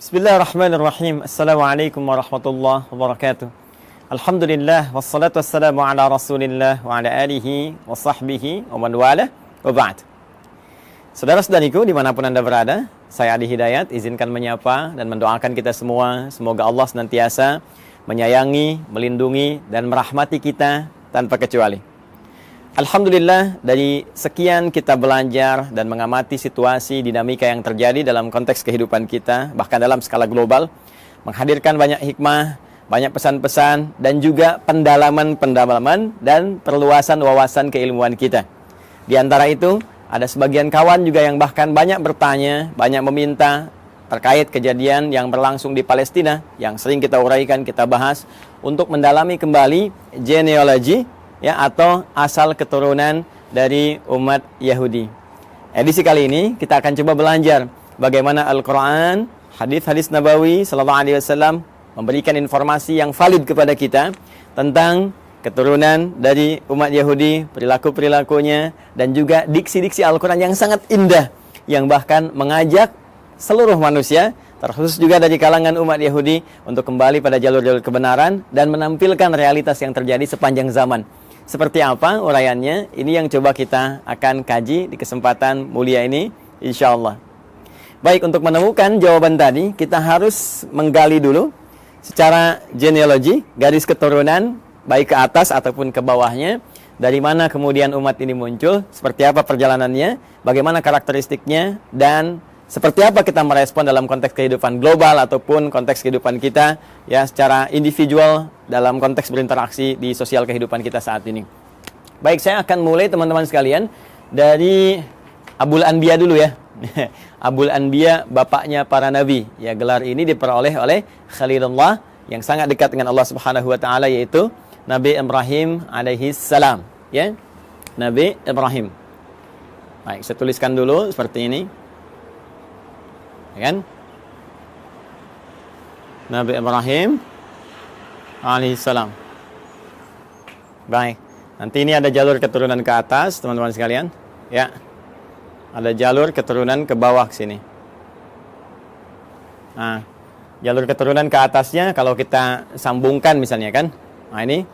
Bismillahirrahmanirrahim. Assalamualaikum warahmatullahi wabarakatuh. Alhamdulillah wassalatu wassalamu ala Rasulillah wa ala alihi wa sahbihi wa man wala wa ba'd. Saudara-saudariku dimanapun Anda berada, saya Adi Hidayat izinkan menyapa dan mendoakan kita semua, semoga Allah senantiasa menyayangi, melindungi dan merahmati kita tanpa kecuali. Alhamdulillah, dari sekian kita belajar dan mengamati situasi dinamika yang terjadi dalam konteks kehidupan kita, bahkan dalam skala global, menghadirkan banyak hikmah, banyak pesan-pesan, dan juga pendalaman-pendalaman dan perluasan wawasan keilmuan kita. Di antara itu, ada sebagian kawan juga yang bahkan banyak bertanya, banyak meminta terkait kejadian yang berlangsung di Palestina, yang sering kita uraikan, kita bahas, untuk mendalami kembali genealogi, ya, atau asal keturunan dari umat Yahudi. Edisi kali ini kita akan coba belajar bagaimana Al-Quran, hadis-hadis Nabawi Sallallahu Alaihi Wasallam memberikan informasi yang valid kepada kita tentang keturunan dari umat Yahudi, perilaku-perilakunya, dan juga diksi-diksi Al-Quran yang sangat indah, yang bahkan mengajak seluruh manusia, terkhusus juga dari kalangan umat Yahudi, untuk kembali pada jalur-jalur kebenaran dan menampilkan realitas yang terjadi sepanjang zaman. Seperti apa uraiannya? Ini yang coba kita akan kaji di kesempatan mulia ini, insyaallah. Baik, untuk menemukan jawaban tadi, kita harus menggali dulu secara genealogi, garis keturunan, baik ke atas ataupun ke bawahnya, dari mana kemudian umat ini muncul, seperti apa perjalanannya, bagaimana karakteristiknya, dan seperti apa kita merespon dalam konteks kehidupan global ataupun konteks kehidupan kita, ya, secara individual dalam konteks berinteraksi di sosial kehidupan kita saat ini. Baik, saya akan mulai teman-teman sekalian dari Abul Anbiya dulu ya. Abul Anbiya, bapaknya para nabi. Ya, gelar ini diperoleh oleh Khalilullah yang sangat dekat dengan Allah Subhanahu wa taala, yaitu Nabi Ibrahim alaihi salam, ya. Nabi Ibrahim. Baik, saya tuliskan dulu seperti ini. Ya kan? Nabi Ibrahim alaihissalam. Baik, nanti ini ada jalur keturunan ke atas, teman-teman sekalian. Ya, ada jalur keturunan ke bawah sini. Nah, jalur keturunan ke atasnya kalau kita sambungkan misalnya kan. Nah, ini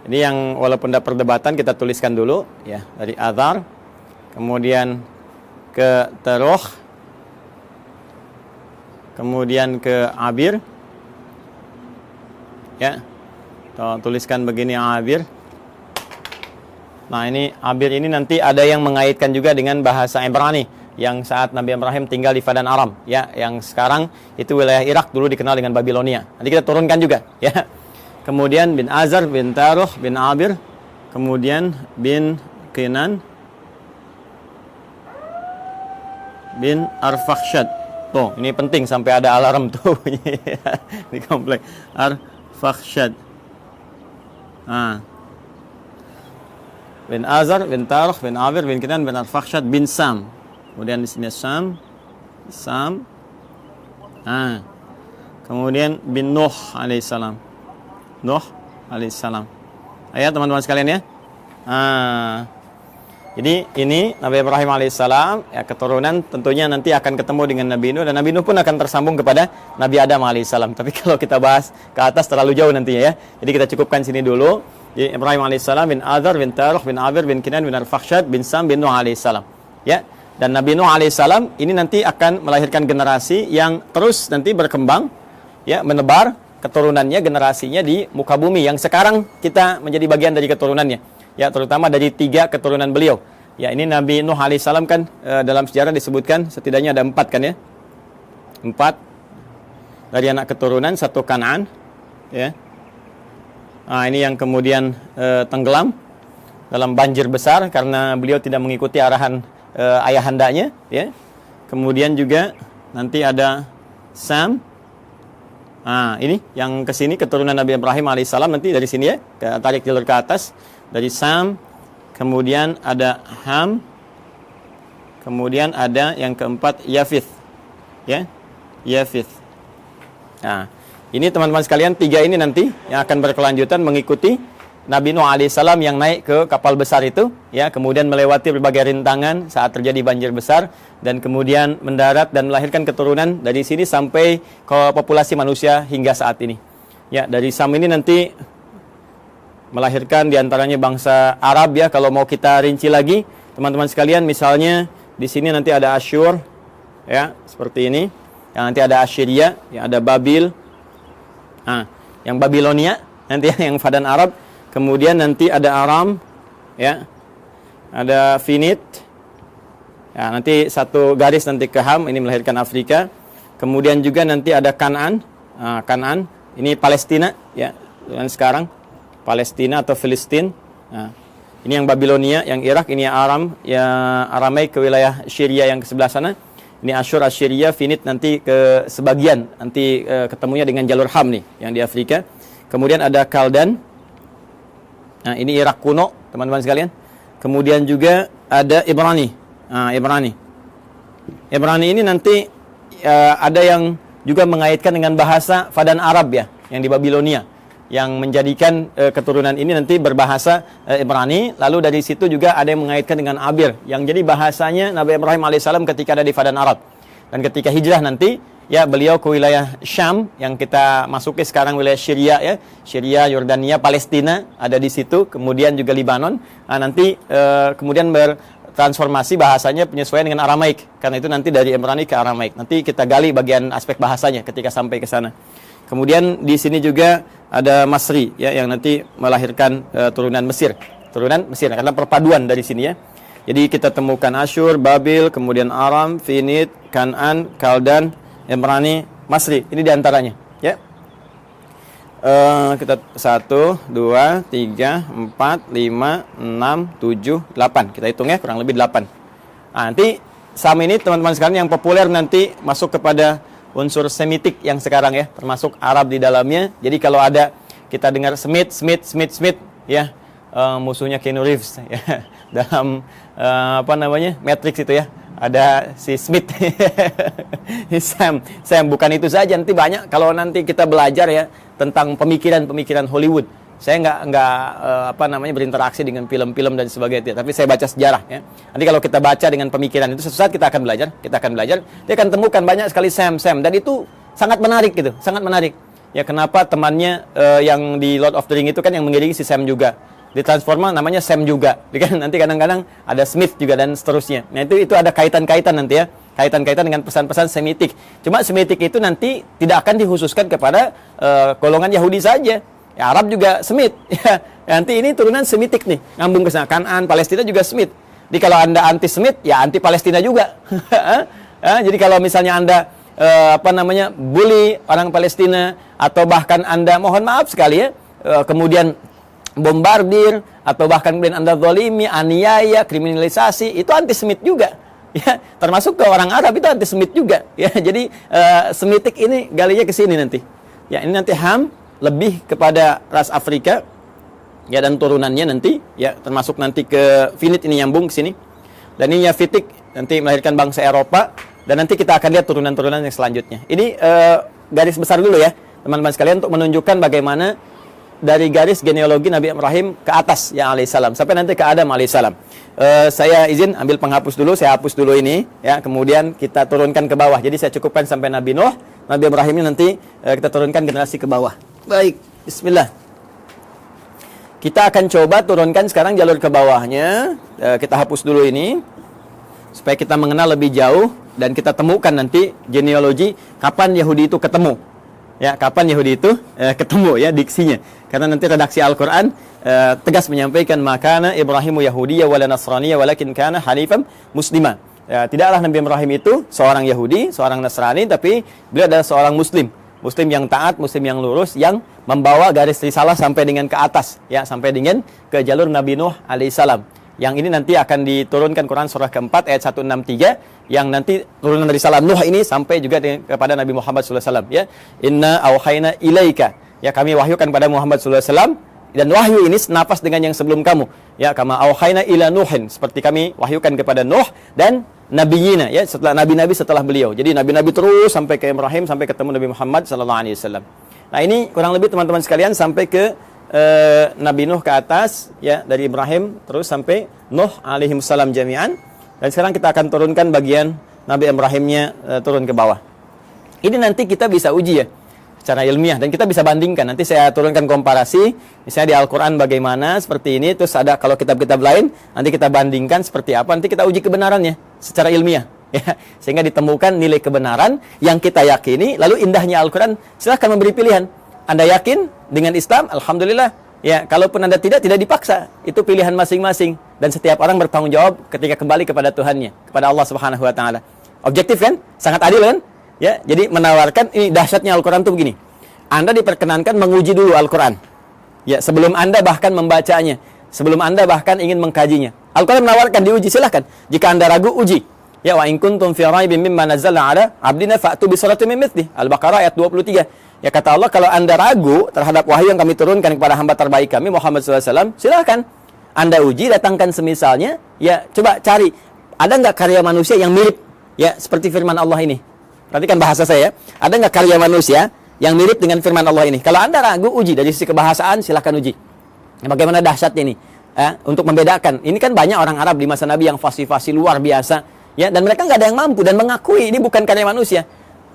yang walaupun ada perdebatan kita tuliskan dulu ya, dari Azar, kemudian ke Teruh, kemudian ke Abir, ya, tuliskan begini Abir. Nah, ini Abir ini nanti ada yang mengaitkan juga dengan bahasa Ibrani yang saat Nabi Ibrahim tinggal di Padan Aram, ya, yang sekarang itu wilayah Irak, dulu dikenal dengan Babilonia. Nanti kita turunkan juga, ya. Kemudian bin Azar, bin Taruh, bin Abir, kemudian bin Kinan, bin Arfakhshad. Tuh, ini penting sampai ada alarm tuh di komplek. Arfakhshad. Ah. Bin Azar, bin Taruh, bin Abir, bin Kinan, bin Arfakhshad, bin Sam. Kemudian di sini Sam. Ah. Kemudian bin Nuh alaihissalam. Nuh alaihissalam. Ayo teman-teman sekalian ya. Ah. Jadi ini Nabi Ibrahim alaihissalam, ya, keturunan tentunya nanti akan ketemu dengan Nabi Nuh, dan Nabi Nuh pun akan tersambung kepada Nabi Adam alaihissalam. Tapi kalau kita bahas ke atas terlalu jauh nantinya ya. Jadi kita cukupkan sini dulu. Jadi Ibrahim alaihissalam, bin Azar, bin Taruh, bin Abir, bin Kinan, bin Arfakhshad, bin Sam, bin Nuh alaihissalam. Ya. Dan Nabi Nuh alaihissalam ini nanti akan melahirkan generasi yang terus nanti berkembang, ya, menebar keturunannya, generasinya di muka bumi yang sekarang kita menjadi bagian dari keturunannya. Ya, terutama dari 3 keturunan beliau. Ya, ini Nabi Nuh alaihissalam kan dalam sejarah disebutkan setidaknya ada 4 kan ya. 4 dari anak keturunan, 1 Kan'an, ya. Nah, ini yang kemudian tenggelam dalam banjir besar karena beliau tidak mengikuti arahan ayahandanya, ya. Kemudian juga nanti ada Sam. Nah, ini yang ke sini keturunan Nabi Ibrahim alaihissalam, nanti dari sini ya, tarik jalur ke atas. Dari Sam, kemudian ada Ham, kemudian ada yang keempat Yafith, ya, Yafith. Nah, ini teman-teman sekalian 3 ini nanti yang akan berkelanjutan mengikuti Nabi Nuh alaihissalam yang naik ke kapal besar itu, ya, kemudian melewati berbagai rintangan saat terjadi banjir besar, dan kemudian mendarat dan melahirkan keturunan dari sini sampai ke populasi manusia hingga saat ini. Ya, dari Sam ini nanti melahirkan diantaranya bangsa Arab, ya. Kalau mau kita rinci lagi, teman-teman sekalian, misalnya di sini nanti ada Asyur, ya, seperti ini. Yang nanti ada Assyria, yang ada Babil, yang Babilonia, nanti yang Fadan Arab. Kemudian nanti ada Aram, ya, ada Finit, ya, nanti satu garis nanti ke Ham, ini melahirkan Afrika. Kemudian juga nanti ada Kanaan, Kanaan, ini Palestina, ya, dan sekarang Palestina atau Filistin. Nah, ini yang Babilonia, yang Irak, ini yang Aram, ya, Aramaik ke wilayah Syria yang ke sebelah sana. Ini Asyur, Assyria, Finit nanti ke sebagian, nanti ketemunya dengan jalur Ham nih, yang di Afrika. Kemudian ada Kaldan. Nah, ini Irak kuno, teman-teman sekalian. Kemudian juga ada Ibrani. Ibrani ini nanti ada yang juga mengaitkan dengan bahasa Fadan Arab, ya, yang di Babilonia, yang menjadikan keturunan ini nanti berbahasa Ibrani. Lalu dari situ juga ada yang mengaitkan dengan Abir, yang jadi bahasanya Nabi Ibrahim alaihissalam ketika ada di Fadan Arab. Dan ketika hijrah nanti, ya, beliau ke wilayah Syam yang kita masuki sekarang, wilayah Syria, ya, Syria, Yordania, Palestina ada di situ, kemudian juga Libanon. Nah, nanti kemudian bertransformasi bahasanya penyesuaian dengan Aramaik, karena itu nanti dari Ibrani ke Aramaik. Nanti kita gali bagian aspek bahasanya ketika sampai ke sana. Kemudian di sini juga ada Masri, ya, yang nanti melahirkan turunan Mesir, karena perpaduan dari sini, ya. Jadi kita temukan Asyur, Babil, kemudian Aram, Finit, Kanaan, Kaldan, Ibrani, Masri. Ini diantaranya, ya. Kita 1, 2, 3, 4, 5, 6, 7, 8. Kita hitung, ya, kurang lebih 8. Nah, nanti Sam ini teman-teman sekalian yang populer nanti masuk kepada unsur Semitik yang sekarang, ya, termasuk Arab di dalamnya. Jadi kalau ada kita dengar Smith, ya, musuhnya Keanu Reeves, ya, dalam Matrix itu, ya, ada si Smith. Sam bukan itu saja, nanti banyak kalau nanti kita belajar, ya, tentang pemikiran Hollywood. Saya nggak berinteraksi dengan film-film dan sebagainya, tapi saya baca sejarah, ya. Nanti kalau kita baca dengan pemikiran itu, suatu saat kita akan belajar, dia akan temukan banyak sekali Sam, dan itu sangat menarik gitu, sangat menarik. Ya, kenapa temannya yang di Lord of the Ring itu kan yang mengiringi si Sam juga. Ditransforma namanya Sam juga. Nanti kadang-kadang ada Smith juga dan seterusnya. Nah, itu ada kaitan-kaitan nanti, ya. Kaitan-kaitan dengan pesan-pesan Semitik. Cuma Semitik itu nanti tidak akan dikhususkan kepada golongan Yahudi saja. Ya, Arab juga Semit. Ya, nanti ini turunan Semitik nih, ngambung ke sana. Kanaan, Palestina juga Semit. Jadi kalau Anda anti Semit, ya anti Palestina juga. Jadi kalau misalnya Anda bully orang Palestina, atau bahkan Anda, mohon maaf sekali, ya, kemudian bombardir, atau bahkan kemudian Anda zalimi, aniaya, kriminalisasi, itu anti-Semit juga, ya. Termasuk ke orang Arab itu anti-Semit juga, ya. Jadi Semitik ini galinya ke sini nanti, ya. Ini nanti Ham lebih kepada ras Afrika, ya, dan turunannya nanti, ya, termasuk nanti ke Finit ini nyambung ke sini, dan ini Yafitik nanti melahirkan bangsa Eropa, dan nanti kita akan lihat turunan-turunan yang selanjutnya. Ini garis besar dulu, ya, teman-teman sekalian, untuk menunjukkan bagaimana dari garis genealogi Nabi Ibrahim ke atas, ya, alaihissalam, sampai nanti ke Adam alaihissalam. Saya izin ambil penghapus dulu, saya hapus dulu ini, ya, kemudian kita turunkan ke bawah. Jadi saya cukupkan sampai Nabi Nuh, Nabi Ibrahim ini nanti kita turunkan generasi ke bawah. Baik, bismillah. Kita akan coba turunkan sekarang jalur ke bawahnya. Kita hapus dulu ini supaya kita mengenal lebih jauh dan kita temukan nanti genealogi kapan Yahudi itu ketemu. Ya, kapan Yahudi itu ketemu, ya, diksinya. Karena nanti redaksi Al-Qur'an tegas menyampaikan makana Ibrahimu Yahudiyya wala Nasraniyya walakin kana hanifan muslima. Ya, tidaklah Nabi Ibrahim itu seorang Yahudi, seorang Nasrani, tapi beliau adalah seorang Muslim yang taat, Muslim yang lurus, yang membawa garis risalah sampai dengan ke atas, ya, sampai dengan ke jalur Nabi Nuh alaihissalam. Yang ini nanti akan diturunkan Quran surah keempat ayat 163, yang nanti turunan risalah Nuh ini sampai juga kepada Nabi Muhammad SAW, ya. Inna auhayna ilaika, ya, kami wahyukan pada Muhammad SAW, dan wahyu ini senapas dengan yang sebelum kamu, ya, kama auhayna ila Nuhin, seperti kami wahyukan kepada Nuh dan nabiyina, ya, setelah nabi-nabi setelah beliau. Jadi nabi-nabi terus sampai ke Ibrahim, sampai ketemu Nabi Muhammad SAW. Nah, ini kurang lebih teman-teman sekalian sampai ke Nabi Nuh ke atas, ya, dari Ibrahim terus sampai Nuh alaihi salam jami'an. Dan sekarang kita akan turunkan bagian Nabi Ibrahimnya turun ke bawah. Ini nanti kita bisa uji ya secara ilmiah dan kita bisa bandingkan. Nanti saya turunkan komparasi, misalnya di Al-Qur'an bagaimana seperti ini, terus ada kalau kitab-kitab lain, nanti kita bandingkan seperti apa, nanti kita uji kebenarannya secara ilmiah ya, sehingga ditemukan nilai kebenaran yang kita yakini. Lalu indahnya Al-Qur'an, silahkan memberi pilihan. Anda yakin dengan Islam, alhamdulillah. Ya, kalaupun Anda tidak dipaksa. Itu pilihan masing-masing dan setiap orang bertanggung jawab ketika kembali kepada Tuhannya, kepada Allah Subhanahu wa taala. Objektif kan? Sangat adil kan? Ya, jadi menawarkan, ini dahsyatnya Al-Qur'an itu begini. Anda diperkenankan menguji dulu Al-Qur'an. Ya, sebelum Anda bahkan membacanya, sebelum Anda bahkan ingin mengkajinya. Al-Qur'an menawarkan diuji, silahkan. Jika Anda ragu, uji. Ya, wa in kuntum fi raibin mimma nazzalna ala abdina fa'tu bi suratin min mithli. Al-Baqarah ayat 23. Ya, kata Allah, kalau Anda ragu terhadap wahyu yang kami turunkan kepada hamba terbaik kami Muhammad SAW, silakan Anda uji, datangkan semisalnya. Ya, coba cari, ada nggak karya manusia yang mirip ya seperti firman Allah ini. Perhatikan bahasa saya. Ada nggak karya manusia yang mirip dengan firman Allah ini? Kalau Anda ragu, uji. Dari sisi kebahasaan, silakan uji. Ya, bagaimana dahsyatnya ini? Untuk membedakan. Ini kan banyak orang Arab di masa Nabi yang fasih-fasih luar biasa. Ya, dan mereka nggak ada yang mampu dan mengakui ini bukan karya manusia.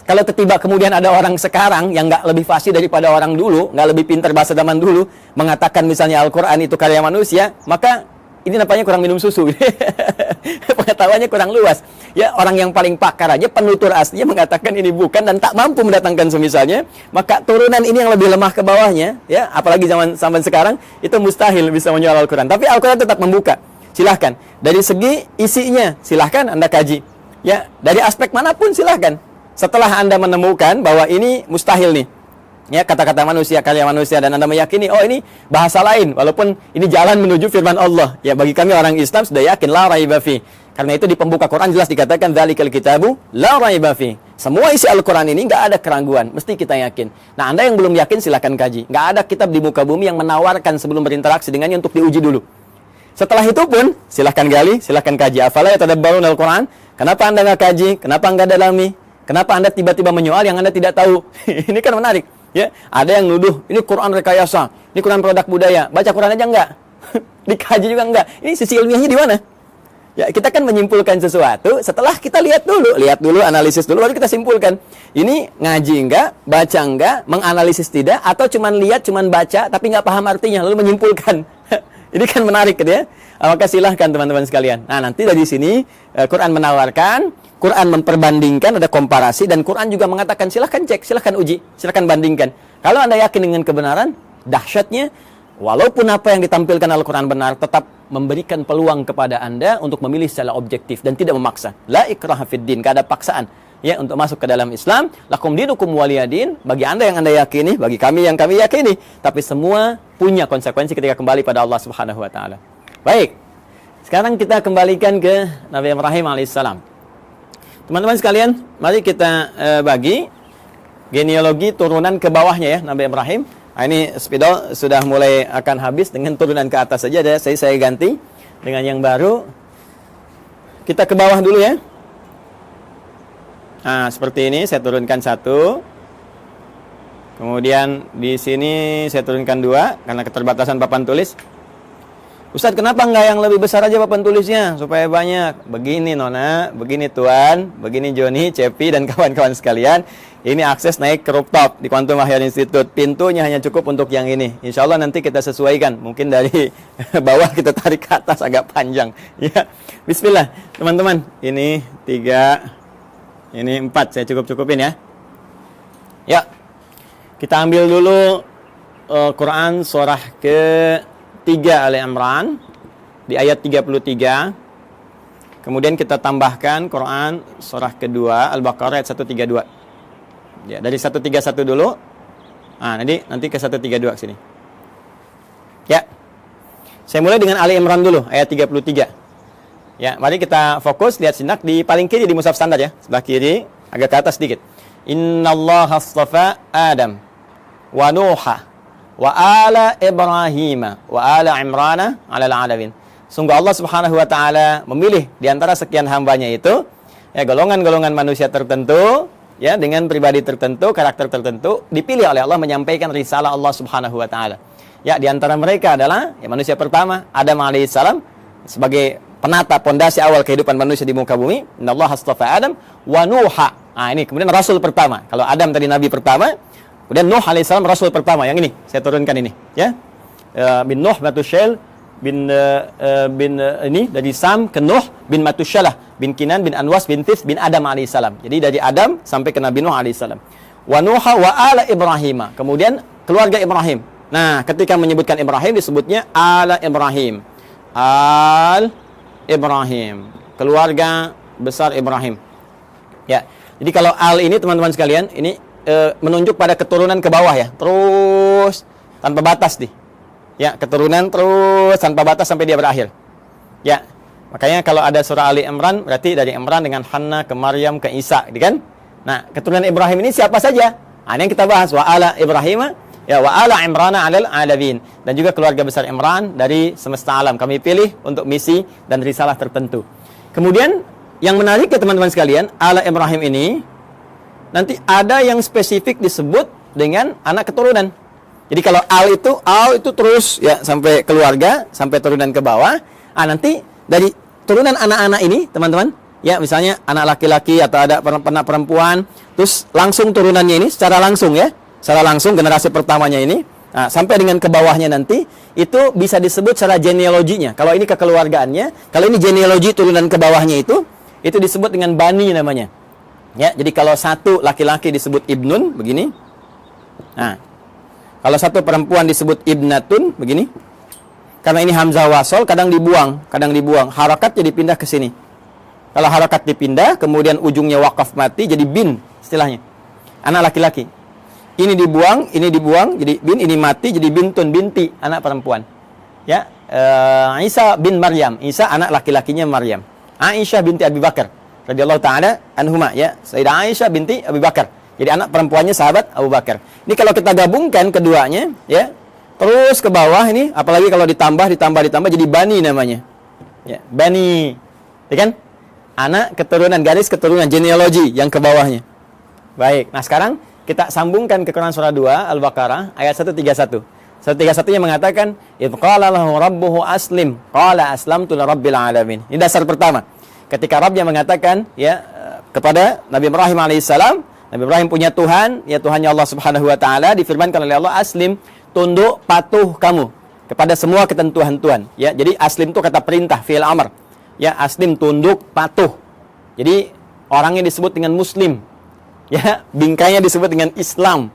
Kalau tiba kemudian ada orang sekarang yang nggak lebih fasih daripada orang dulu, nggak lebih pintar bahasa zaman dulu, mengatakan misalnya Al-Quran itu karya manusia, maka ini nampaknya kurang minum susu. Pengetahuannya kurang luas. Ya, orang yang paling pakar aja, penutur aslinya mengatakan ini bukan dan tak mampu mendatangkan semisalnya, maka turunan ini yang lebih lemah ke bawahnya, ya, apalagi zaman sekarang, itu mustahil bisa menjual Al-Quran. Tapi Al-Quran tetap membuka. Silahkan. Dari segi isinya, silahkan Anda kaji. Ya, dari aspek manapun silahkan. Setelah Anda menemukan bahwa ini mustahil nih, ya, kata-kata manusia, karya manusia, dan Anda meyakini, oh ini bahasa lain, walaupun ini jalan menuju firman Allah. Ya, bagi kami orang Islam sudah yakin, la raiba fi. Karena itu di pembuka Quran jelas dikatakan, dzalikal kitabu la raiba fi. Semua isi Al-Quran ini nggak ada keraguan, mesti kita yakin. Nah, Anda yang belum yakin silahkan kaji. Nggak ada kitab di muka bumi yang menawarkan sebelum berinteraksi dengannya untuk diuji dulu. Setelah itu pun, silahkan gali, silahkan kaji. Afala yatadabbarun Al-Quran? Kenapa Anda nggak kaji? Kenapa nggak dalami? Kenapa Anda tiba-tiba menyoal yang Anda tidak tahu? Ini kan menarik. Ya, ada yang nuduh, ini Quran rekayasa, ini Quran produk budaya. Baca Quran aja enggak? Dikaji juga enggak? Ini sisi ilmiahnya di mana? Ya, kita kan menyimpulkan sesuatu setelah kita lihat dulu, analisis dulu, baru kita simpulkan. Ini ngaji enggak, baca enggak, menganalisis tidak, atau cuman lihat, cuman baca, tapi nggak paham artinya, lalu menyimpulkan. Ini kan menarik gitu ya. Maka silahkan teman-teman sekalian. Nah, nanti dari sini Quran menawarkan, Quran memperbandingkan, ada komparasi, dan Quran juga mengatakan silahkan cek, silahkan uji, silahkan bandingkan. Kalau Anda yakin dengan kebenaran, dahsyatnya, walaupun apa yang ditampilkan Al-Quran benar, tetap memberikan peluang kepada Anda untuk memilih secara objektif dan tidak memaksa. La ikraha fid din, tidak ada paksaan ya untuk masuk ke dalam Islam. Lakum dinukum waliyadin, bagi Anda yang Anda yakini, bagi kami yang kami yakini. Tapi semua punya konsekuensi ketika kembali pada Allah Subhanahu wa taala. Baik. Sekarang kita kembalikan ke Nabi Ibrahim alaihissalam. Teman-teman sekalian, mari kita bagi genealogi turunan ke bawahnya ya Nabi Ibrahim. Nah, ini spidol sudah mulai akan habis, dengan turunan ke atas saja ada. Saya ganti dengan yang baru. Kita ke bawah dulu ya. Nah, seperti ini saya turunkan satu. Kemudian di sini saya turunkan dua karena keterbatasan papan tulis. Ustaz, kenapa nggak yang lebih besar aja papan tulisnya supaya banyak? Begini Nona, begini Tuan, begini Joni, Cepi, dan kawan-kawan sekalian. Ini akses naik ke rooftop di Quantum Mahir Institute. Pintunya hanya cukup untuk yang ini. Insya Allah nanti kita sesuaikan. Mungkin dari bawah kita tarik ke atas agak panjang. Ya, Bismillah teman-teman. Ini 3, ini 4. Saya cukup-cupin ya. Ya, kita ambil dulu Quran surah ke-3 Ali Imran di ayat 33. Kemudian kita tambahkan Quran surah kedua Al-Baqarah ayat 132. Ya, dari 131 dulu. Nah, nanti ke 132 ke sini. Ya. Saya mulai dengan Ali Imran dulu ayat 33. Ya, mari kita fokus lihat sinak di paling kiri di mushaf standar ya, sebelah kiri, agak ke atas sedikit. Innallaha astafa Adam wa Nuha wa ala Ibrahim wa ala Imrana 'alal 'alamin. Sungguh Allah Subhanahu wa taala memilih di antara sekian hambanya itu ya golongan-golongan manusia tertentu ya dengan pribadi tertentu, karakter tertentu dipilih oleh Allah menyampaikan risalah Allah Subhanahu wa taala. Ya, di antara mereka adalah ya, manusia pertama Adam alaihissalam sebagai penata pondasi awal kehidupan manusia di muka bumi. Innallaha astafa Adam wa Nuha. Nah, ini kemudian rasul pertama. Kalau Adam tadi nabi pertama, kemudian Nuh alaihissalam rasul pertama. Yang ini saya turunkan ini, ya. Bin Nuh Matusyail bin ini dari Sam ke Nuh bin Matusyalah bin Kinan bin Anwas bin Tif bin Adam alaihissalam. Jadi dari Adam sampai ke Nabi Nuh alaihissalam. Wa Nuha wa ala Ibrahim. Kemudian keluarga Ibrahim. Nah, ketika menyebutkan Ibrahim disebutnya ala Ibrahim. Al Ibrahim, keluarga besar Ibrahim. Ya. Jadi kalau al ini teman-teman sekalian, ini menunjuk pada keturunan ke bawah ya. Terus tanpa batas nih. Ya, keturunan terus tanpa batas sampai dia berakhir. Ya. Makanya kalau ada surah Ali Imran berarti dari Imran dengan Hanna ke Maryam ke Isa, gitu kan? Nah, keturunan Ibrahim ini siapa saja? Nah, ini yang kita bahas wa ala Ibrahim ya wa ala Imrana 'alal 'alamin, dan juga keluarga besar Imran dari semesta alam. Kami pilih untuk misi dan risalah tertentu. Kemudian yang menarik ya teman-teman sekalian, ala Ibrahim ini nanti ada yang spesifik disebut dengan anak keturunan. Jadi kalau al itu terus ya sampai keluarga, sampai turunan ke bawah. Ah, nanti dari turunan anak-anak ini, teman-teman, ya misalnya anak laki-laki atau ada anak perempuan, terus langsung turunannya ini secara langsung ya. Secara langsung generasi pertamanya ini, nah, sampai dengan ke bawahnya nanti itu bisa disebut secara genealoginya. Kalau ini kekeluargaannya, kalau ini genealogi turunan ke bawahnya itu disebut dengan bani namanya. Ya, jadi kalau satu laki-laki disebut ibnun begini. Nah, kalau satu perempuan disebut ibnatun begini. Karena ini hamzah wasol kadang dibuang. Harakat jadi pindah ke sini. Kalau harakat dipindah, kemudian ujungnya wakaf mati jadi bin istilahnya. Anak laki-laki. Ini dibuang, jadi bin, ini mati, jadi bintun, binti, anak perempuan. Ya, Isa bin Maryam, Isa anak laki-lakinya Maryam. Aisyah binti Abi Bakar, radhiyallahu taala anhuma, ya, Sayyidah Aisyah binti Abi Bakar. Jadi anak perempuannya sahabat Abu Bakar. Ini kalau kita gabungkan keduanya, ya, terus ke bawah ini, apalagi kalau ditambah, jadi bani namanya. Ya, bani, ya kan? Anak keturunan, garis keturunan, genealogi yang ke bawahnya. Baik, nah sekarang kita sambungkan ke Quran surah 2 Al-Baqarah ayat 131. 131-nya mengatakan idz qala lahu rabbuhu aslim qala aslamtu lirabbil alamin. Ini dasar pertama. Ketika Rabbnya mengatakan ya kepada Nabi Ibrahim alaihissalam, Nabi Ibrahim punya Tuhan, ya Tuhannya Allah Subhanahu wa taala, difirmankan oleh Allah aslim, tunduk patuh kamu kepada semua ketentuan Tuhan. Ya, jadi aslim itu kata perintah, fi'il amr. Ya, aslim tunduk patuh. Jadi orangnya disebut dengan muslim. Ya, bingkainya disebut dengan Islam.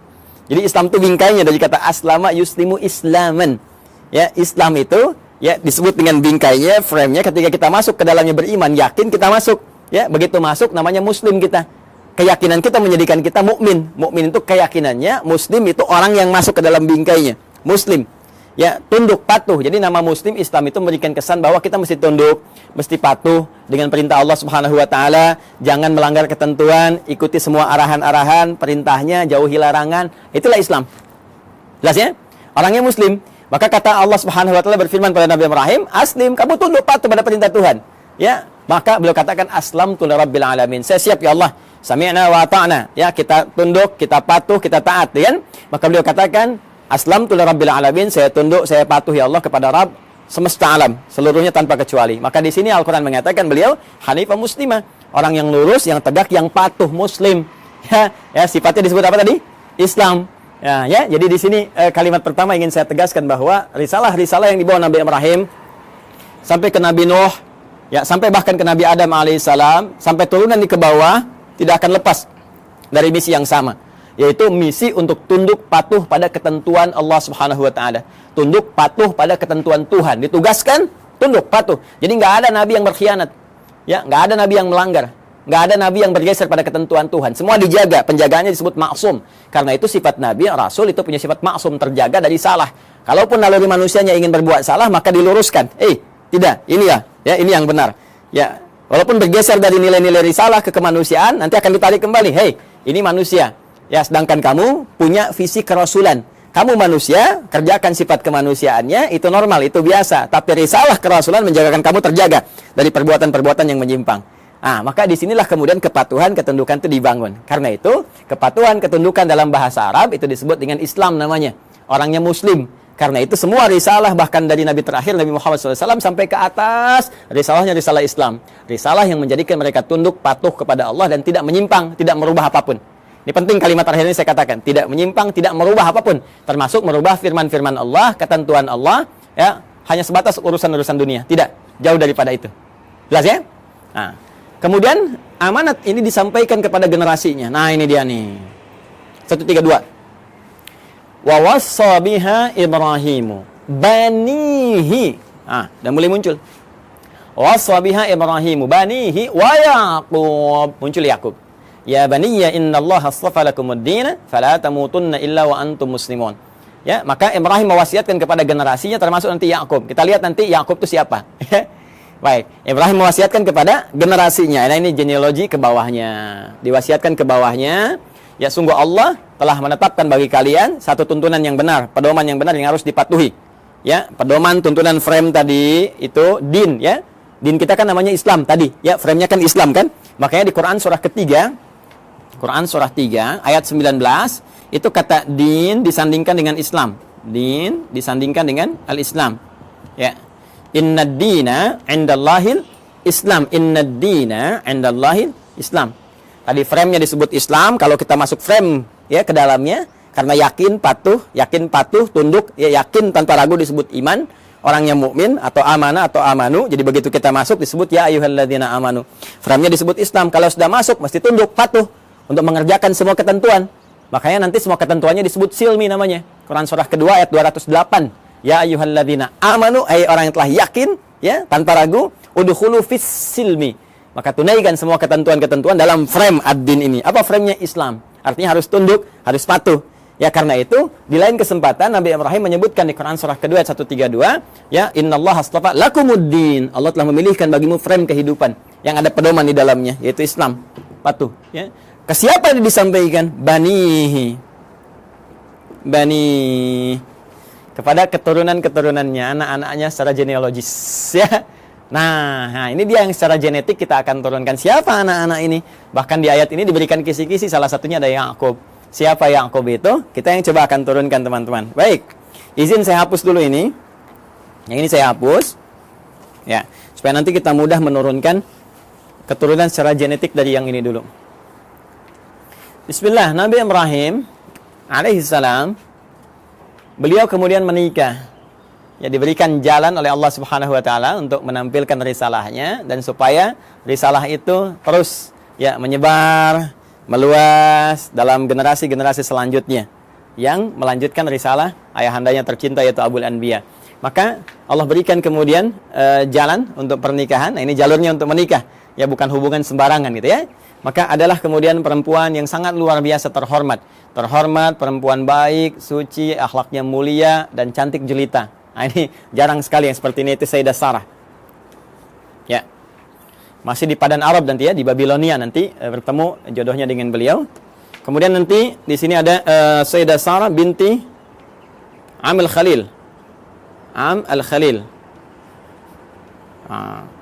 Jadi Islam itu bingkainya dari kata aslama yuslimu islaman. Ya, Islam itu ya disebut dengan bingkainya, frame-nya ketika kita masuk ke dalamnya beriman, yakin kita masuk. Ya, begitu masuk namanya muslim kita. Keyakinan kita menjadikan kita mukmin. Mukmin itu keyakinannya, muslim itu orang yang masuk ke dalam bingkainya. Muslim. Ya, tunduk patuh. Jadi nama muslim Islam itu memberikan kesan bahwa kita mesti tunduk, mesti patuh dengan perintah Allah Subhanahu wa taala, jangan melanggar ketentuan, ikuti semua arahan-arahan, perintahnya, jauhi larangan. Itulah Islam. Jelas ya? Orangnya muslim. Maka kata Allah Subhanahu wa taala berfirman pada Nabi Ibrahim, "Aslim, kamu tunduk patuh pada perintah Tuhan." Ya, maka beliau katakan aslamtu lirabbil alamin. Saya siap ya Allah. Sami'na wa ata'na. Ya, kita tunduk, kita patuh, kita taat, ya kan? Maka beliau katakan aslamtu lirabbil alamin, saya tunduk, saya patuh ya Allah kepada Rabb semesta alam, seluruhnya tanpa kecuali. Maka di sini Al-Qur'an mengatakan beliau hanifah muslimah, orang yang lurus, yang tegak, yang patuh, muslim. Ya, sifatnya disebut apa tadi? Islam. Ya, jadi di sini kalimat pertama ingin saya tegaskan bahwa risalah-risalah yang dibawa Nabi Ibrahim sampai ke Nabi Nuh, ya, sampai bahkan ke Nabi Adam alaihissalam, sampai turunan di ke bawah tidak akan lepas dari misi yang sama, yaitu misi untuk tunduk patuh pada ketentuan Allah Subhanahu wa taala. Tunduk patuh pada ketentuan Tuhan. Ditugaskan tunduk patuh. Jadi nggak ada nabi yang berkhianat. Ya, nggak ada nabi yang melanggar. Nggak ada nabi yang bergeser pada ketentuan Tuhan. Semua dijaga, penjagaannya disebut maksum. Karena itu sifat nabi, rasul itu punya sifat maksum, terjaga dari salah. Kalaupun naluri manusianya ingin berbuat salah, maka diluruskan. Tidak, ini ya, ini yang benar. Ya, walaupun bergeser dari nilai-nilai risalah ke kemanusiaan, nanti akan ditarik kembali. Ini manusia. Ya, sedangkan kamu punya visi kerasulan. Kamu manusia, kerjakan sifat kemanusiaannya, itu normal, itu biasa. Tapi risalah kerasulan menjagakan kamu terjaga dari perbuatan-perbuatan yang menyimpang. Maka disinilah kemudian kepatuhan, ketundukan itu dibangun. Karena itu, kepatuhan, ketundukan dalam bahasa Arab itu disebut dengan Islam namanya. Orangnya muslim. Karena itu semua risalah bahkan dari Nabi terakhir Nabi Muhammad SAW sampai ke atas, risalahnya risalah Islam. Risalah yang menjadikan mereka tunduk patuh kepada Allah dan tidak menyimpang, tidak merubah apapun. Ini penting kalimat terakhir ini saya katakan, tidak menyimpang, tidak merubah apapun, termasuk merubah firman-firman Allah, ketentuan Allah, ya, hanya sebatas urusan-urusan dunia. Tidak, jauh daripada itu. Jelas ya? Nah, kemudian amanat ini disampaikan kepada generasinya. Nah, ini dia nih. 132. Wa wassa biha Ibrahimu banihi. Dan mulai muncul. Wassa biha Ibrahimu banihi wa Yaqub. Muncul Yaqub. Ya baniya innallaha astafa lakumuddin fala tamutunna illa wa antum muslimun. Ya, maka Ibrahim mewasiatkan kepada generasinya termasuk nanti Yaqub. Kita lihat nanti Yaqub itu siapa. Baik, Ibrahim mewasiatkan kepada generasinya. Nah, ini genealogi ke bawahnya. Diwasiatkan ke bawahnya. Ya, sungguh Allah telah menetapkan bagi kalian satu tuntunan yang benar, pedoman yang benar yang harus dipatuhi. Ya, pedoman tuntunan frame tadi itu din, ya. Din kita kan namanya Islam tadi, ya, frame-nya kan Islam kan? Makanya di Quran surah ketiga, Quran surah 3 ayat 19, itu kata din disandingkan dengan Islam. Din disandingkan dengan al-Islam. Ya. Innad dina 'indallahil Islam. Innad dina 'indallahil Islam. Tadi frame-nya disebut Islam, kalau kita masuk frame ya ke dalamnya karena yakin patuh, tunduk, ya yakin tanpa ragu disebut iman, orang yang mukmin atau amanah atau amanu. Jadi begitu kita masuk disebut ya ayyuhalladzina amanu. Frame-nya disebut Islam. Kalau sudah masuk mesti tunduk, patuh untuk mengerjakan semua ketentuan. Makanya nanti semua ketentuannya disebut silmi namanya. Quran surah kedua ayat 208. Ya ayyuhalladzina amanu, ay orang yang telah yakin ya tanpa ragu, udkhulu fis silmi. Maka tunaikan semua ketentuan-ketentuan dalam frame ad-din ini. Apa frame-nya? Islam. Artinya harus tunduk, harus patuh. Ya, karena itu di lain kesempatan Nabi Ibrahim menyebutkan di Quran surah kedua ayat 132, ya innallaha astafa lakumuddin. Allah telah memilihkan bagimu frame kehidupan yang ada pedoman di dalamnya, yaitu Islam. Patuh, ya. Ke siapa ini disampaikan? Banihi. Bani kepada keturunan-keturunannya, anak-anaknya secara genealogis, ya. Nah, ini dia yang secara genetik kita akan turunkan. Siapa anak-anak ini? Bahkan di ayat ini diberikan kisi-kisi, salah satunya ada Yaqub. Siapa Yaqub itu? Kita yang coba akan turunkan, teman-teman. Baik, izin saya hapus dulu ini. Yang ini saya hapus. Ya, supaya nanti kita mudah menurunkan keturunan secara genetik dari yang ini dulu. Bismillah, Nabi Ibrahim alaihissalam, beliau kemudian menikah. Ya, diberikan jalan oleh Allah Subhanahu wa taala untuk menampilkan risalahnya dan supaya risalah itu terus ya menyebar, meluas dalam generasi-generasi selanjutnya yang melanjutkan risalah ayahandanya tercinta yaitu Abul Anbiya. Maka Allah berikan kemudian jalan untuk pernikahan. Nah, ini jalurnya untuk menikah. Ya, bukan hubungan sembarangan gitu ya. Maka adalah kemudian perempuan yang sangat luar biasa terhormat. Terhormat, perempuan baik, suci, akhlaknya mulia dan cantik jelita. Nah, ini jarang sekali yang seperti ini, itu Sayyidah Sarah. Ya. Masih di Padan Arab nanti ya, di Babilonia nanti bertemu jodohnya dengan beliau. Kemudian nanti di sini ada Sayyidah Sarah binti Am al-Khalil. Am al-Khalil.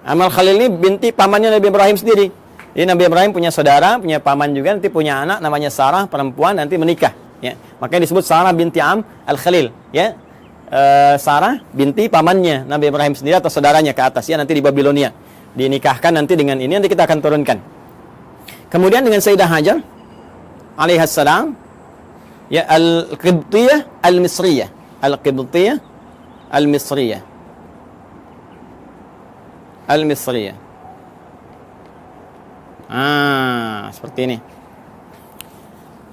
Am al-Khalil ini binti pamannya Nabi Ibrahim sendiri. Jadi Nabi Ibrahim punya saudara, punya paman juga, nanti punya anak namanya Sarah, perempuan, nanti menikah. Ya. Makanya disebut Sarah binti Am al-Khalil. Ya. Sarah binti pamannya Nabi Ibrahim sendiri atau saudaranya ke atas ya, nanti di Babilonia dinikahkan nanti dengan ini, nanti kita akan turunkan. Kemudian dengan Sayyidah Hajar alaihassalam ya, al-Qibtiyah al-Misriyah, al-Qibtiyah al-Misriyah, al-Misriyah. Seperti ini.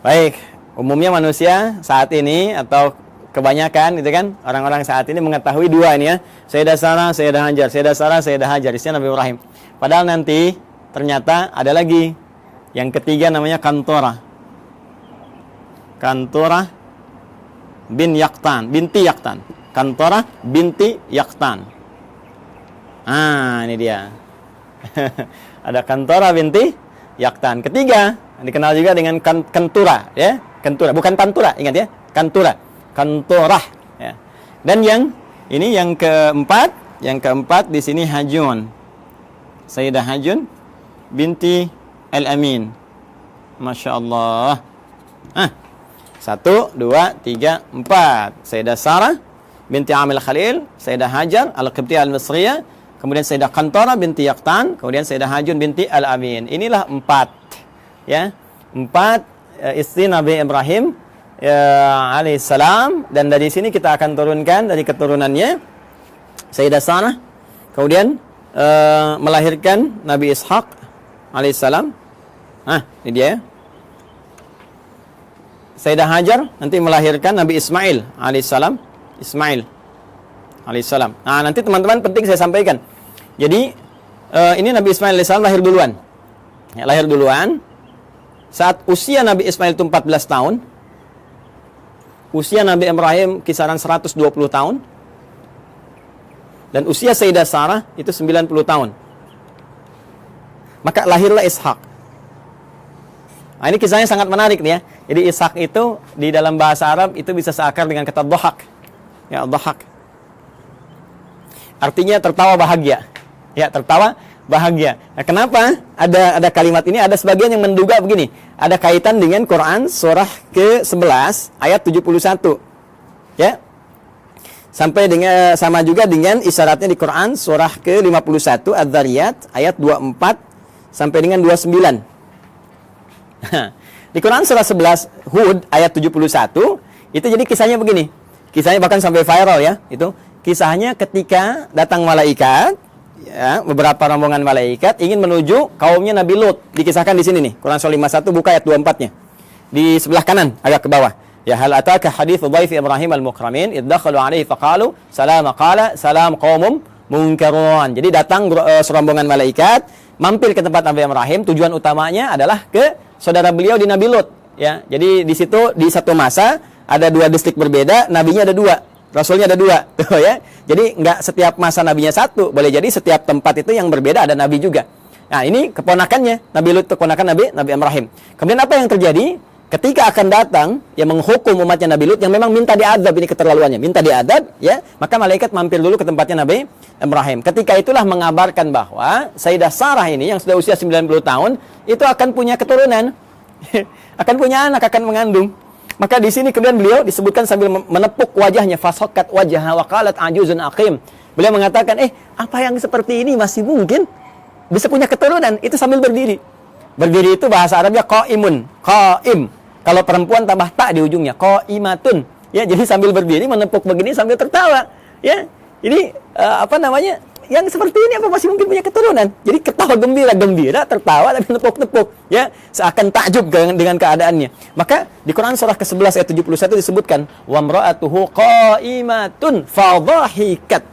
Baik, umumnya manusia saat ini atau kebanyakan itu kan orang-orang saat ini mengetahui dua ini ya, Sayyidah Sarah, Sayyidah Hajar, Sayyidah Sarah, Sayyidah Hajar, istrinya Nabi Ibrahim. Padahal nanti ternyata ada lagi yang ketiga namanya Kantorah. Kantorah bin Yaqtan, binti Yaqtan. Kantorah binti Yaqtan. Ini dia. Ada Kantorah binti Yaqtan. Ketiga dikenal juga dengan Kentura ya, Kentura, bukan Tantura, ingat ya, Kantura. Kantorah ya. Dan yang ini yang keempat di sini Hajun. Sayyidah Hajun binti Al-Amin. Masya Allah. 1, 2, 3, 4. Sayyidah Sarah binti Amil Khalil, Sayyidah Hajar Al-Qibtiyah Al-Misriyah, kemudian Sayyidah Qantara binti Yaqtan, kemudian Sayyidah Hajun binti Al-Amin. Inilah 4 ya. 4 istri Nabi Ibrahim alaihissalam, dan dari sini kita akan turunkan dari keturunannya Sayyidah Sarah, kemudian melahirkan Nabi Ishaq alaihissalam. Ini dia. Sayyidah Hajar nanti melahirkan Nabi Ismail alaihissalam. Ismail alaihissalam. Nanti teman-teman penting saya sampaikan. Jadi ini Nabi Ismail alaihissalam lahir duluan. Ya, lahir duluan. Saat usia Nabi Ismail itu 14 tahun, usia Nabi Ibrahim kisaran 120 tahun, dan usia Sayyidah Sarah itu 90 tahun. Maka lahirlah Ishak. Ini kisahnya sangat menarik nih ya. Jadi Ishak itu di dalam bahasa Arab itu bisa seakar dengan kata dhahak. Ya, dhahak. Artinya tertawa bahagia. Ya, tertawa bahagia. Nah, kenapa ada kalimat ini? Ada sebagian yang menduga begini. Ada kaitan dengan Quran surah ke-11 ayat 71. Ya. Sampai dengan sama juga dengan isyaratnya di Quran surah ke-51 Adz-Dzariyat ayat 24 sampai dengan 29. Di Quran surah 11 Hud ayat 71 itu jadi kisahnya begini. Kisahnya bahkan sampai viral ya. Itu kisahnya ketika datang malaikat, ya, beberapa rombongan malaikat ingin menuju kaumnya Nabi Lut. Dikisahkan di sini nih. Quran surah 51 buka ayat 24-nya. Di sebelah kanan agak ke bawah. Ya, hal ataka haditsu dhaif Ibrahim al-mukramin iddakhalu alaihi faqalu salama qala salam qaumum munkarun. Jadi datang serombongan malaikat mampir ke tempat Nabi Ibrahim. Tujuan utamanya adalah ke saudara beliau di Nabi Lut. Ya, jadi di situ di satu masa ada 2 distrik berbeda, nabinya ada 2, rasulnya ada 2, tuh ya. Jadi nggak setiap masa nabinya satu, boleh jadi setiap tempat itu yang berbeda ada nabi juga. Nah, ini keponakannya Nabi Lut, keponakan Nabi Ibrahim. Kemudian apa yang terjadi? Ketika akan datang yang menghukum umatnya Nabi Lut yang memang minta diadab, ini keterlaluannya, minta diadab ya, maka malaikat mampir dulu ke tempatnya Nabi Ibrahim. Ketika itulah mengabarkan bahwa Sayyidah Sarah ini yang sudah usia 90 tahun itu akan punya keturunan. Akan punya anak, akan mengandung. Maka di sini kemudian beliau disebutkan sambil menepuk wajahnya, fasaqat wajhaha wa qalat ajuzun aqim. Beliau mengatakan, apa yang seperti ini masih mungkin bisa punya keturunan? Itu sambil berdiri. Berdiri itu bahasa Arabnya qaimun, qaim. Kalau perempuan tambah tak di ujungnya, qaimatun. Ya, jadi sambil berdiri menepuk begini sambil tertawa. Ya. Ini yang seperti ini apa masih mungkin punya keturunan? Jadi ketawa gembira, tertawa dan menepuk-nepuk, ya, seakan takjub dengan keadaannya. Maka di Quran surah ke-11 ayat 71 disebutkan, wa imra'atuhu qa'imatun fadhahikat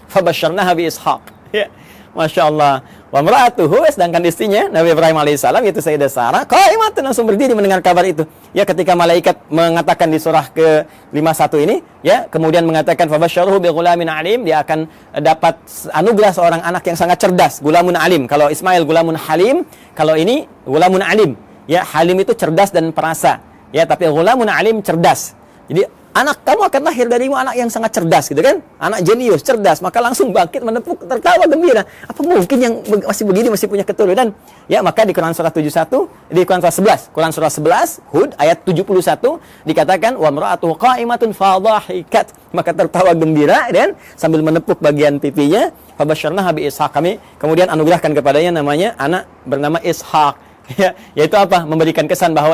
fabasyarnaha bi Ishaq. Ya, Masya Allah. Wa imra'atuhu, sedangkan istrinya Nabi Ibrahim alaihissalam yaitu Sayyidah Sarah, qa'imatun, langsung berdiri mendengar kabar itu. Ya, ketika malaikat mengatakan di surah ke-51 ini, ya, kemudian mengatakan fabasyaruhu bi ghulamin alim, dia akan dapat anugerah seorang anak yang sangat cerdas, gulamun alim. Kalau Ismail gulamun halim, kalau ini gulamun alim. Ya, halim itu cerdas dan perasa. Ya, tapi gulamun alim cerdas. Jadi anak kamu akan lahir darimu anak yang sangat cerdas, gitu kan? Anak jenius, cerdas, maka langsung bangkit menepuk, tertawa gembira. Apa mungkin yang masih begini masih punya keturunan? Ya, maka di Quran surah 71, di Quran surah 11, Quran surah 11 Hud ayat 71 dikatakan wa imra'atuhu qa'imatun fadhahikat, maka tertawa gembira dan sambil menepuk bagian pipinya, fabasyarnaha bi Ishaq, kami kemudian anugerahkan kepadanya namanya anak bernama Ishaq. Ya, yaitu apa? Memberikan kesan bahwa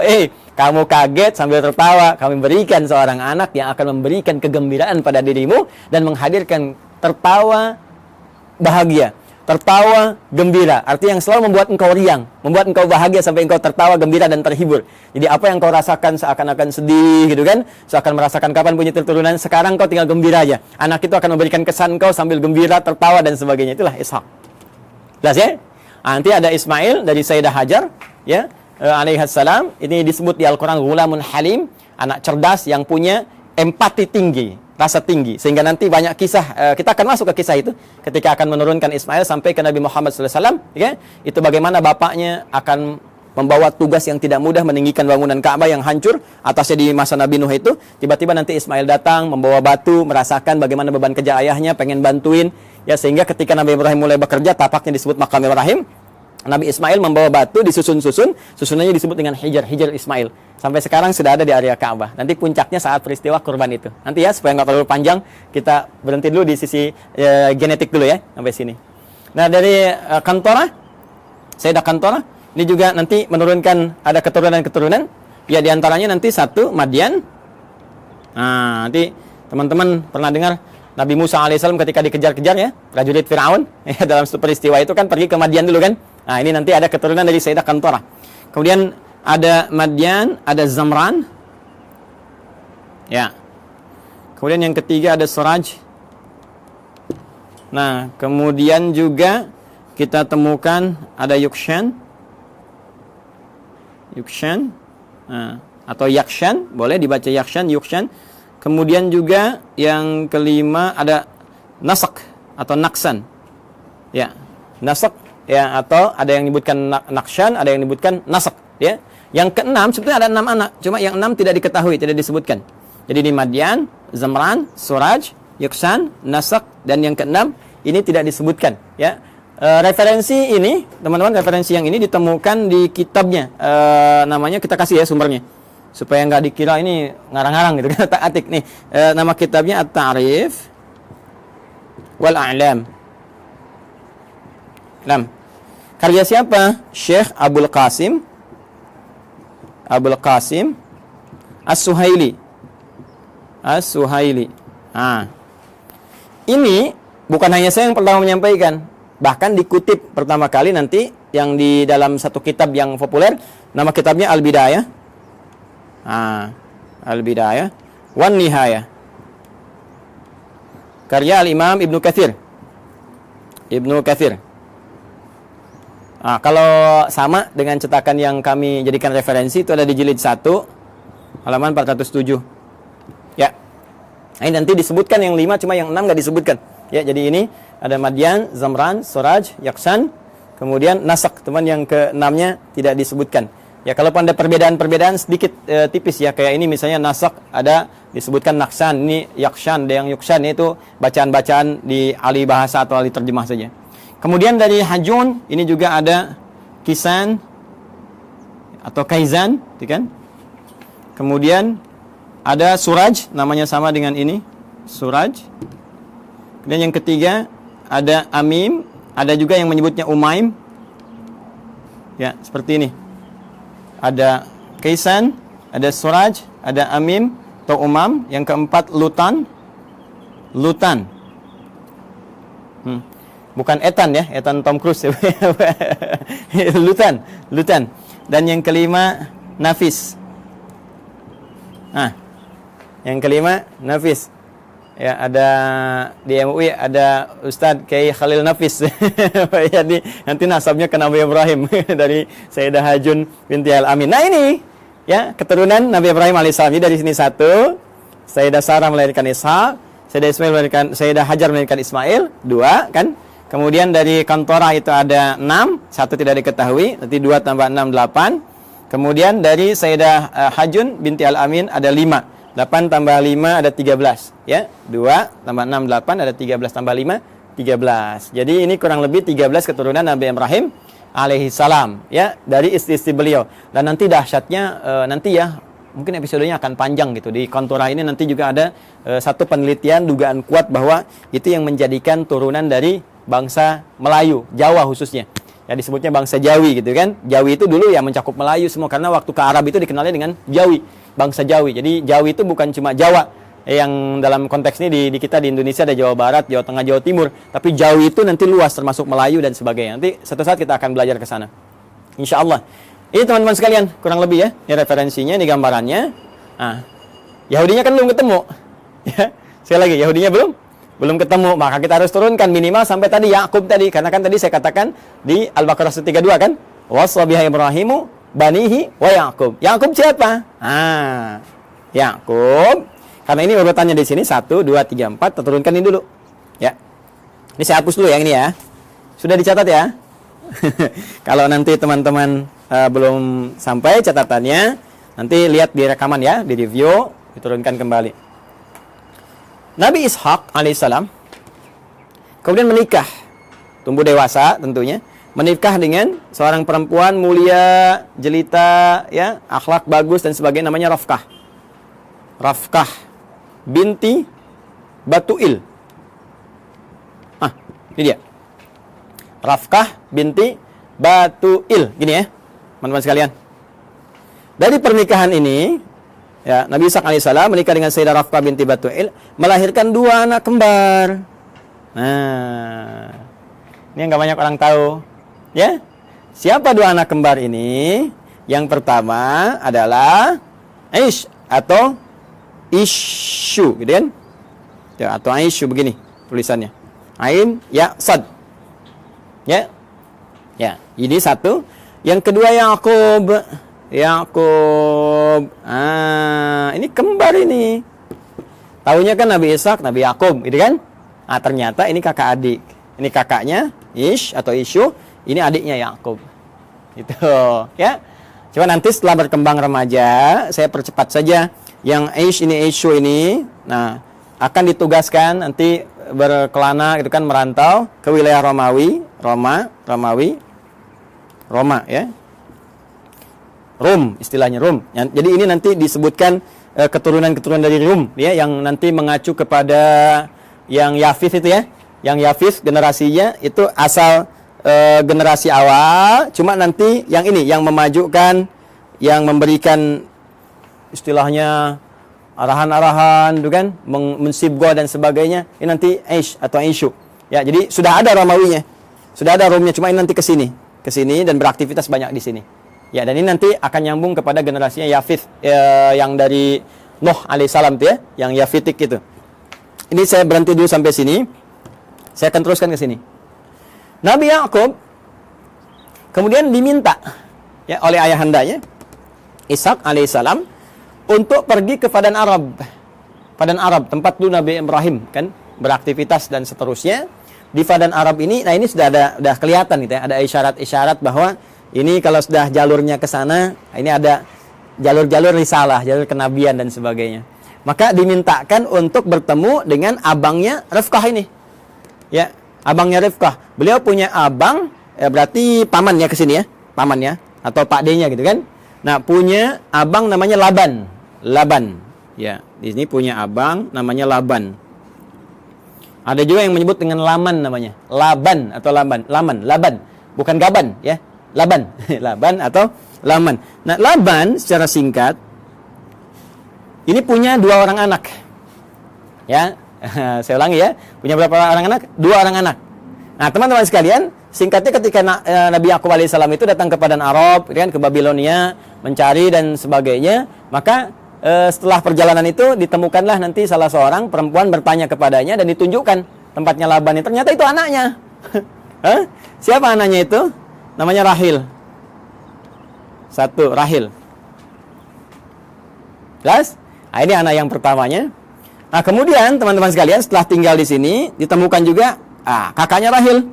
kamu kaget sambil tertawa, kami berikan seorang anak yang akan memberikan kegembiraan pada dirimu dan menghadirkan tertawa bahagia, tertawa gembira. Artinya yang selalu membuat engkau riang, membuat engkau bahagia sampai engkau tertawa gembira dan terhibur. Jadi apa yang kau rasakan seakan-akan sedih gitu kan, seakan merasakan kapan punya keturunan, sekarang kau tinggal gembira aja. Anak itu akan memberikan kesan kau sambil gembira, tertawa dan sebagainya. Itulah Ishak. Jelas ya? Nanti ada Ismail dari Sayyidah Hajar, ya, alaihissalam. Ini disebut di Al-Quran ghulamun halim, anak cerdas yang punya empati tinggi, rasa tinggi. Sehingga nanti banyak kisah, kita akan masuk ke kisah itu ketika akan menurunkan Ismail sampai ke Nabi Muhammad SAW. Ya, itu bagaimana bapaknya akan membawa tugas yang tidak mudah meninggikan bangunan Ka'bah yang hancur atasnya di masa Nabi Nuh itu. Tiba-tiba nanti Ismail datang membawa batu, merasakan bagaimana beban kerja ayahnya, pengen bantuin. Ya, sehingga ketika Nabi Ibrahim mulai bekerja, tapaknya disebut makam Ibrahim. Nabi Ismail membawa batu disusun-susun, susunannya disebut dengan Hijr Ismail. Sampai sekarang sudah ada di area Ka'bah. Nanti puncaknya saat peristiwa kurban itu. Nanti ya, supaya nggak terlalu panjang, kita berhenti dulu di sisi genetik dulu ya, sampai sini. Nah, dari Kantorah, Sayyidah Kantorah, ini juga nanti menurunkan ada keturunan-keturunan. Ya, diantaranya nanti satu, Madian. Nah, nanti teman-teman pernah dengar Nabi Musa alaihissalam ketika dikejar-kejar ya, prajurit Fir'aun, ya, dalam peristiwa itu kan pergi ke Madian dulu kan. Nah, ini nanti ada keturunan dari Sayyidah Kantorah. Kemudian ada Madian, ada Zamran. Ya. Kemudian yang ketiga ada Suraj. Nah, kemudian juga kita temukan ada Yukshan. Nah, atau Yakshan, boleh dibaca Yakshan, Yukshan. Kemudian juga yang kelima ada Nasak atau Naksan. Ya, Nasak ya, atau ada yang menyebutkan Nakshan, ada yang menyebutkan Nasak ya. Yang keenam sebetulnya ada 6 anak, cuma yang 6 tidak diketahui, tidak disebutkan. Jadi di Madian, Zamran, Suraj, Yukshan, Nasak, dan yang keenam ini tidak disebutkan ya. Referensi ini, teman-teman, referensi yang ini ditemukan di kitabnya. Namanya kita kasih ya sumbernya, supaya nggak dikira ini ngarang-ngarang gitu kan, tak-atik nih. Nama kitabnya At-Ta'rif wal A'lam. Karya siapa? Syekh Abul Qasim As-Suhaili. Nah, ini bukan hanya saya yang pertama menyampaikan, bahkan dikutip pertama kali nanti yang di dalam satu kitab yang populer, nama kitabnya Al-Bidayah. Al-Bidayah wan Nihayah. Karya Al-Imam Ibnu Katsir. Kalau sama dengan cetakan yang kami jadikan referensi itu ada di jilid 1 halaman 407. Ya. Ini nanti disebutkan yang 5, cuma yang 6 nggak disebutkan. Ya, jadi ini ada Madian, Zamran, Suraj, Yaksan, kemudian Nasak, teman yang ke-6-nya tidak disebutkan. Ya, kalau ada perbedaan sedikit tipis ya, kayak ini misalnya Nasak ada disebutkan Naksan, ini Yakshan, ada yang Yukshan, itu bacaan-bacaan di ahli bahasa atau ahli terjemah saja. Kemudian dari Hajun ini juga ada Kisan atau Kaizan, kan? Kemudian ada Suraj, namanya sama dengan ini, Suraj. Kemudian yang ketiga ada Amim, ada juga yang menyebutnya Umaim. Ya, seperti ini. Ada Kaisan, ada Suraj, ada Amim atau Umam. Yang keempat Lutan. Bukan Ethan ya, Ethan Tom Cruise. Lutan. Dan yang kelima Nafis. Yang kelima Nafis. Ya, ada di MUI ada Ustadz Kiai Khalil Nafis. Jadi nanti nasabnya ke Nabi Ibrahim dari Sayyidah Hajun binti Al-Amin. Nah, ini ya keturunan Nabi Ibrahim alaihissalam. Jadi dari sini 1, Sayyidah Sarah melahirkan Ishak, Sayyidah Hajar melahirkan Ismail, 2 kan? Kemudian dari Kantorah itu ada 6, 1 tidak diketahui, nanti 2 tambah 6 8. Kemudian dari Sayyidah Hajun binti Al-Amin ada 5. 8 tambah 5 ada 13 ya. 2 tambah 6 8, ada 13 tambah 5 13. Jadi ini kurang lebih 13 keturunan Nabi Ibrahim alaihi salam ya, dari istri-istri beliau. Dan nanti dahsyatnya nanti ya, mungkin episodenya akan panjang gitu. Di Kantorah ini nanti juga ada satu penelitian dugaan kuat bahwa itu yang menjadikan turunan dari bangsa Melayu, Jawa khususnya. Ya disebutnya bangsa Jawi gitu kan. Jawi itu dulu ya mencakup Melayu semua, karena waktu ke Arab itu dikenalnya dengan Jawi, bangsa Jawi. Jadi Jawi itu bukan cuma Jawa yang dalam konteks ini di kita di Indonesia ada Jawa Barat, Jawa Tengah, Jawa Timur, tapi Jawi itu nanti luas termasuk Melayu dan sebagainya. Nanti suatu saat kita akan belajar ke sana. Insya Allah. Ini teman-teman sekalian, kurang lebih ya. Ini referensinya, ini gambarannya. Nah, Yahudinya kan belum ketemu. Ya, sekali lagi Yahudinya belum ketemu, maka kita harus turunkan minimal sampai tadi Yakub tadi, karena kan tadi saya katakan di Al-Baqarah 132 kan, waswabiha Ibrahimu banihi wa Yakub. Yakub siapa? Yakub. Karena ini urutannya di sini 1 2 3 4, kita turunkan ini dulu. Ya. Ini saya hapus dulu yang ini ya. Sudah dicatat ya? Kalau nanti teman-teman belum sampai catatannya, nanti lihat di rekaman ya, di review, diturunkan kembali. Nabi Ishak alaihissalam kemudian menikah, tumbuh dewasa tentunya, menikah dengan seorang perempuan mulia, jelita, ya, akhlak bagus dan sebagainya, namanya Rafkah. Rafkah binti Batuil. Ini dia. Rafkah binti Batuil. Gini ya, teman-teman sekalian. Dari pernikahan ini, ya, Nabi Ishaq alaihissalam menikah dengan Sayyidah Rafkah binti Batuil, melahirkan 2 anak kembar. Nah, ini yang gak banyak orang tahu. Ya, siapa 2 anak kembar ini? Yang pertama adalah Aish atau Ishu, gitu kan? Ya, atau Aishu begini tulisannya. Ain, ya, sad. Ya. Ya, ini satu. Yang kedua Yakub. Yakub. Ini kembar ini. Tahunya kan Nabi Ishaq, Nabi Yakub, gitu kan? Ternyata ini kakak adik. Ini kakaknya Ish atau Ishu, ini adiknya Yakub. Gitu, ya. Coba nanti setelah berkembang remaja, saya percepat saja. Yang Ish ini, Ishu ini, nah, akan ditugaskan nanti berkelana gitu kan, merantau ke wilayah Romawi, Roma ya. Rum, istilahnya Rum. Jadi ini nanti disebutkan keturunan-keturunan dari Rum ya, yang nanti mengacu kepada yang Yafith itu ya. Yang Yafith generasinya itu asal generasi awal, cuma nanti yang ini yang memajukan, yang memberikan istilahnya arahan-arahan, itu kan, mensibgah dan sebagainya. Ini nanti Aish atau Aishu. Ya, jadi sudah ada Romawinya. Sudah ada Romnya, cuma ini nanti ke sini dan beraktivitas banyak di sini. Ya, dan ini nanti akan nyambung kepada generasinya Yafith yang dari Nuh alaihissalam tuh ya, yang Yafitik itu. Ini saya berhenti dulu sampai sini. Saya akan teruskan ke sini. Nabi Yakub kemudian diminta ya oleh ayahandanya Ishak alaihissalam untuk pergi ke Padan Arab. Padan Arab, tempat dulu Nabi Ibrahim kan beraktivitas dan seterusnya. Di Padan Arab ini, nah ini sudah kelihatan gitu ya, ada isyarat-isyarat bahwa ini kalau sudah jalurnya ke sana, ini ada jalur-jalur risalah, jalur kenabian dan sebagainya. Maka dimintakan untuk bertemu dengan abangnya Rifkah ini. Ya, abangnya Rifkah. Beliau punya abang, berarti pamannya ke sini ya, pamannya atau Pak D-nya gitu kan. Nah, punya abang namanya Laban. Ya, di sini punya abang namanya Laban. Ada juga yang menyebut dengan Laman namanya. Laban atau Laban. Bukan Gaban ya. Laban. Laban atau Laman. Nah, Laban secara singkat ini punya 2 orang anak. Ya, saya ulangi ya. Punya berapa orang anak? 2 orang anak. Nah, teman-teman sekalian, singkatnya ketika Nabi Yakub alaihissalam itu datang ke Padan Arab, kan, ke Babilonia, mencari dan sebagainya, maka setelah perjalanan itu ditemukanlah nanti salah seorang perempuan bertanya kepadanya dan ditunjukkan tempatnya Laban. Ternyata itu anaknya. Siapa anaknya itu? Namanya Rahil. 1, Rahil. Jelas? Nah, ini anak yang pertamanya. Nah, kemudian teman-teman sekalian setelah tinggal di sini ditemukan juga kakaknya Rahil.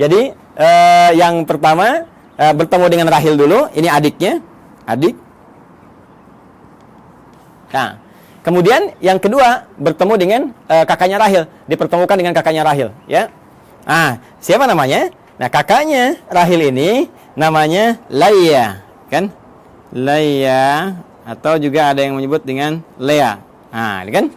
Jadi yang pertama bertemu dengan Rahil dulu. Ini adiknya, adik. Nah, kemudian yang kedua bertemu dengan kakaknya Rahil, dipertemukan dengan kakaknya Rahil, ya. Siapa namanya? Nah, kakaknya Rahil ini namanya Laia, kan? Laia atau juga ada yang menyebut dengan Lea. Ini kan?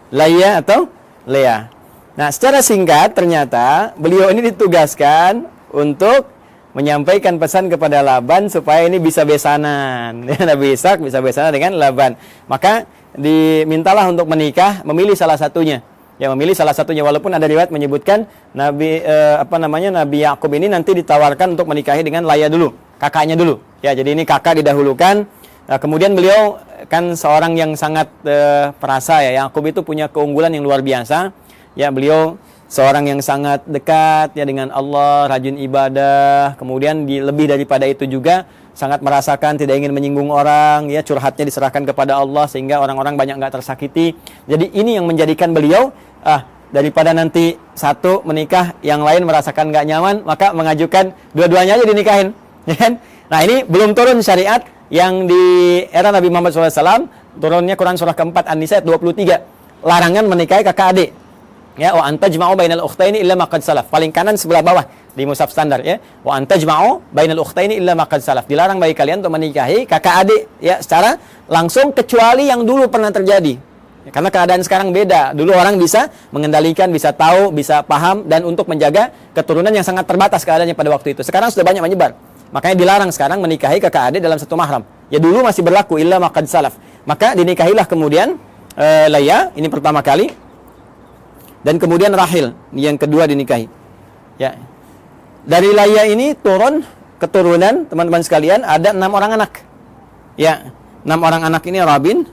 Laia atau Lea. Nah, secara singkat ternyata beliau ini ditugaskan untuk menyampaikan pesan kepada Laban supaya ini bisa besanan. Nabi Ishak bisa besanan dengan Laban. Maka dimintalah untuk menikah, memilih salah satunya. Ya, memilih salah satunya, walaupun ada riwayat menyebutkan Nabi Nabi Yakub ini nanti ditawarkan untuk menikahi dengan Laya dulu, kakaknya dulu. Ya, jadi ini kakak didahulukan. Nah, kemudian beliau kan seorang yang sangat perasa ya. Yakub itu punya keunggulan yang luar biasa. Ya, beliau seorang yang sangat dekat ya dengan Allah, rajin ibadah, kemudian lebih daripada itu juga sangat merasakan tidak ingin menyinggung orang, ya, curhatnya diserahkan kepada Allah sehingga orang-orang banyak nggak tersakiti. Jadi ini yang menjadikan beliau daripada nanti satu menikah, yang lain merasakan nggak nyaman, maka mengajukan dua-duanya aja dinikahin. Ya kan? Nah, ini belum turun syariat yang di era Nabi Muhammad SAW, turunnya Quran surah keempat An-Nisa ayat 23, larangan menikahi kakak adik. Ya, wa antajma'u bainal ukhtaini illa ma qad salaf. Paling kanan sebelah bawah di mushaf standar ya. Wa antajma'u bainal ukhtaini illa ma qad salaf. Dilarang bagi kalian untuk menikahi kakak adik ya secara langsung kecuali yang dulu pernah terjadi. Ya, karena keadaan sekarang beda. Dulu orang bisa mengendalikan, bisa tahu, bisa paham dan untuk menjaga keturunan yang sangat terbatas keadaannya pada waktu itu. Sekarang sudah banyak menyebar. Makanya dilarang sekarang menikahi kakak adik dalam satu mahram. Ya dulu masih berlaku illa ma qad salaf. Maka dinikahilah kemudian Layya, ini pertama kali. Dan kemudian Rahil, yang kedua dinikahi. Ya. Dari Layya ini turun keturunan teman-teman sekalian ada 6 orang anak. Ya, 6 orang anak ini Rabin.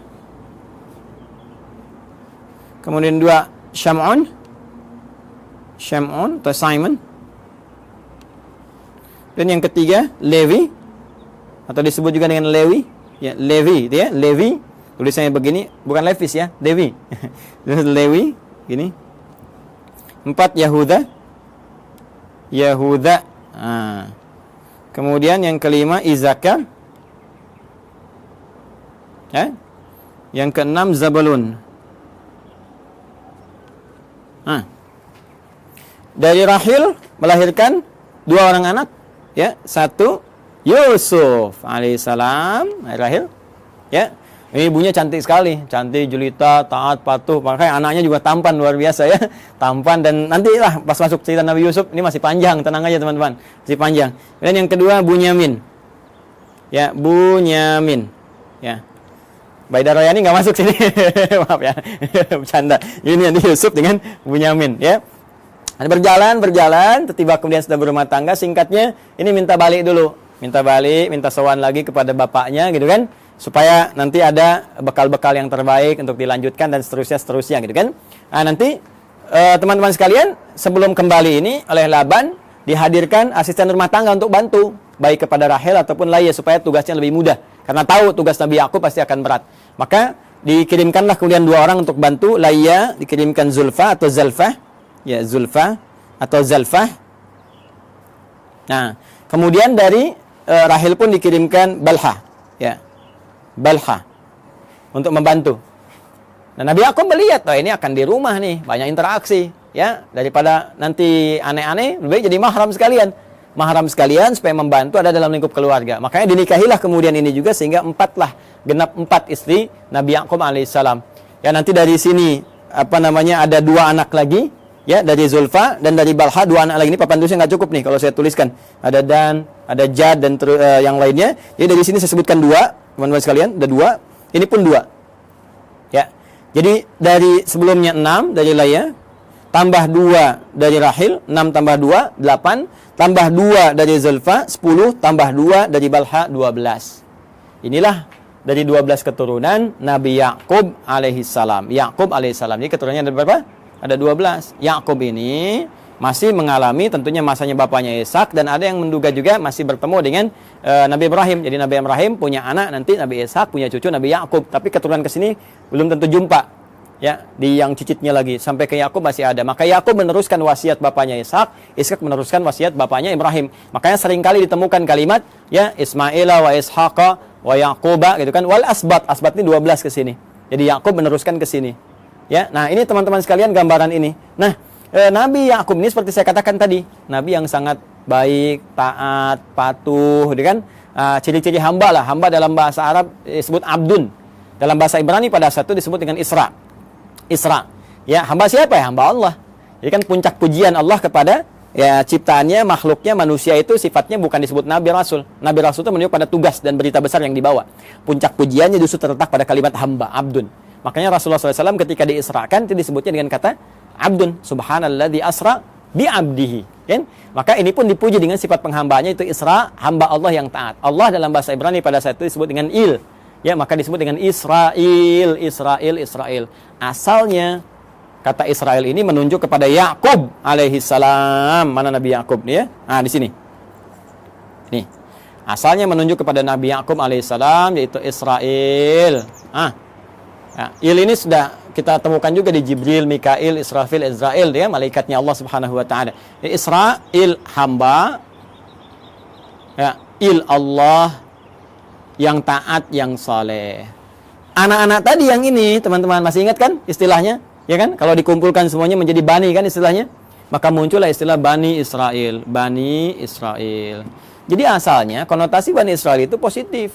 Kemudian 2 Syam'un atau Simon. Dan yang ketiga Levi atau disebut juga dengan Lewi. Ya, Levi itu ya, Levi. Tulisannya begini, bukan Levis ya, Levi. Lewi, gini. 4 Yahuda. Kemudian yang kelima Izakar. Ya. Yang keenam Zabulun. Dari Rahil melahirkan 2 orang anak, ya. 1 Yusuf alaihissalam, Rahil. Ya. Ini ibunya cantik sekali, cantik, jelita, taat, patuh. Makanya anaknya juga tampan, luar biasa ya. Tampan dan nantilah pas masuk cerita Nabi Yusuf, ini masih panjang, tenang aja teman-teman. Masih panjang. Dan yang kedua Bunyamin. Ya, Bunyamin. Ya. Baida Royani nggak masuk sini. Maaf ya. Bercanda. Ini Yusuf dengan Bunyamin, ya. Berjalan, tiba kemudian sudah berumah tangga. Singkatnya, ini minta balik dulu. Minta sowan lagi kepada bapaknya gitu kan. Supaya nanti ada bekal-bekal yang terbaik untuk dilanjutkan dan seterusnya gitu kan. Nah, nanti teman-teman sekalian sebelum kembali ini oleh Laban dihadirkan asisten rumah tangga untuk bantu baik kepada Rahel ataupun Layya supaya tugasnya lebih mudah karena tahu tugas Nabi Yakub pasti akan berat. Maka dikirimkanlah kemudian 2 orang untuk bantu. Layya dikirimkan Zulfa atau Zalfah. Ya, Zulfa atau Zalfah. Nah, kemudian dari Rahel pun dikirimkan Balha. Ya. Balha untuk membantu. Dan Nabi Yakub melihat, ini akan di rumah nih, banyak interaksi, ya. Daripada nanti aneh-aneh, lebih baik jadi mahram sekalian supaya membantu ada dalam lingkup keluarga. Makanya dinikahilah kemudian ini juga sehingga 4 genap 4 istri Nabi Yakub alaihissalam. Ya, nanti dari sini ada 2 anak lagi, ya, dari Zulfa dan dari Balha 2 anak lagi. Ini papan tulisnya nggak cukup nih kalau saya tuliskan. Ada Dan, ada Jad dan yang lainnya. Jadi dari sini saya sebutkan 2. Teman-teman sekalian, ada 2. Ini pun 2. Ya. Jadi dari sebelumnya 6 dari Layya, tambah 2 dari Rahil, 6 tambah 2, 8, tambah 2 dari Zulfa, 10, tambah 2 dari Balha, 12. Inilah dari 12 keturunan Nabi Yakub alaihissalam. Ini keturunannya ada berapa? Ada 12. Yakub ini masih mengalami tentunya masanya bapaknya Ishak dan ada yang menduga juga masih bertemu dengan Nabi Ibrahim. Jadi Nabi Ibrahim punya anak nanti Nabi Ishak punya cucu Nabi Yakub, tapi keturunan ke sini belum tentu jumpa. Ya, di yang cicitnya lagi sampai ke Yakub masih ada. Maka Yakub meneruskan wasiat bapaknya Ishak, Ishak meneruskan wasiat bapaknya Ibrahim. Makanya seringkali ditemukan kalimat ya Ismaila wa Ishaqa wa Yaquba gitu kan, wal asbat. Asbat ini 12 ke sini. Jadi Yakub meneruskan ke sini. Ya, nah ini teman-teman sekalian gambaran ini. Nah, Nabi Yakub ini seperti saya katakan tadi, Nabi yang sangat baik, taat, patuh, gitu kan? Ciri-ciri hamba lah. Hamba dalam bahasa Arab disebut abdun. Dalam bahasa Ibrani pada saat itu disebut dengan Isra. Ya, hamba siapa ya? Hamba Allah. Jadi kan puncak pujian Allah kepada ya ciptaannya, makhluknya, manusia itu sifatnya bukan disebut Nabi Rasul. Nabi Rasul itu menunjuk pada tugas dan berita besar yang dibawa. Puncak pujiannya justru terletak pada kalimat hamba, abdun. Makanya Rasulullah SAW ketika diisrakan itu disebutnya dengan kata abdun, subhanalladzi asra bi abdihi, kan? Maka ini pun dipuji dengan sifat penghambaannya itu Isra, hamba Allah yang taat. Allah dalam bahasa Ibrani pada saat itu disebut dengan Il. Ya, maka disebut dengan Israel. Asalnya kata Israel ini menunjuk kepada Yakub alaihissalam. Mana Nabi Yakub nih ya? Nah, di sini. Nih. Asalnya menunjuk kepada Nabi Yakub alaihissalam yaitu Israel. Ya, Il ini sudah kita temukan juga di Jibril, Mikail, Israfil, Israel, ya, malaikatnya Allah Subhanahu wa taala. Israel hamba, ya, Il Allah yang taat, yang saleh. Anak-anak tadi yang ini, teman-teman masih ingat kan istilahnya? Ya kan? Kalau dikumpulkan semuanya menjadi Bani kan istilahnya. Maka muncullah istilah Bani Israel. Bani Israel. Jadi asalnya konotasi Bani Israel itu positif.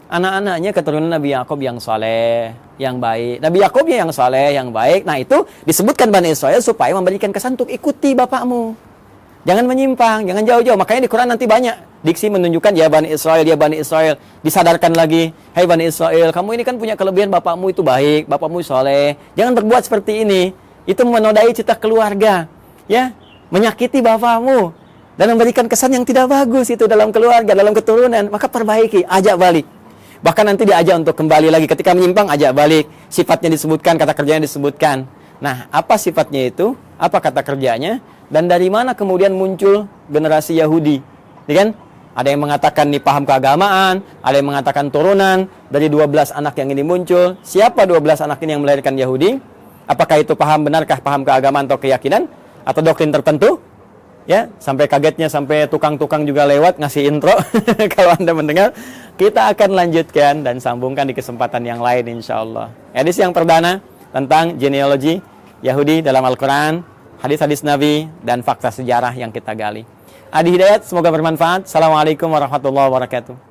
Anak-anaknya keturunan Nabi Yakub yang saleh, yang baik. Nabi Yakubnya yang saleh, yang baik. Nah itu disebutkan Bani Israel supaya memberikan kesan untuk ikuti bapakmu. Jangan menyimpang, jangan jauh-jauh. Makanya di Quran nanti banyak diksi menunjukkan ya Bani Israel, ya Bani Israel. Disadarkan lagi, hai Bani Israel, kamu ini kan punya kelebihan, bapakmu itu baik, bapakmu saleh. Jangan berbuat seperti ini. Itu menodai cita keluarga, ya, menyakiti bapakmu dan memberikan kesan yang tidak bagus itu dalam keluarga, dalam keturunan. Maka perbaiki, ajak balik. Bahkan nanti diajak untuk kembali lagi. Ketika menyimpang, ajak balik. Sifatnya disebutkan, kata kerjanya disebutkan. Nah, apa sifatnya itu? Apa kata kerjanya? Dan dari mana kemudian muncul generasi Yahudi? Ya kan? Ada yang mengatakan nih paham keagamaan, ada yang mengatakan turunan dari 12 anak yang ini muncul. Siapa 12 anak ini yang melahirkan Yahudi? Apakah itu paham benarkah paham keagamaan atau keyakinan? Atau doktrin tertentu? Ya, sampai kagetnya sampai tukang-tukang juga lewat ngasih intro. Kalau Anda mendengar, kita akan lanjutkan dan sambungkan di kesempatan yang lain insyaallah. Edisi yang perdana tentang genealogi Yahudi dalam Al-Quran, hadis-hadis Nabi, dan fakta sejarah yang kita gali. Adi Hidayat, semoga bermanfaat. Assalamualaikum warahmatullahi wabarakatuh.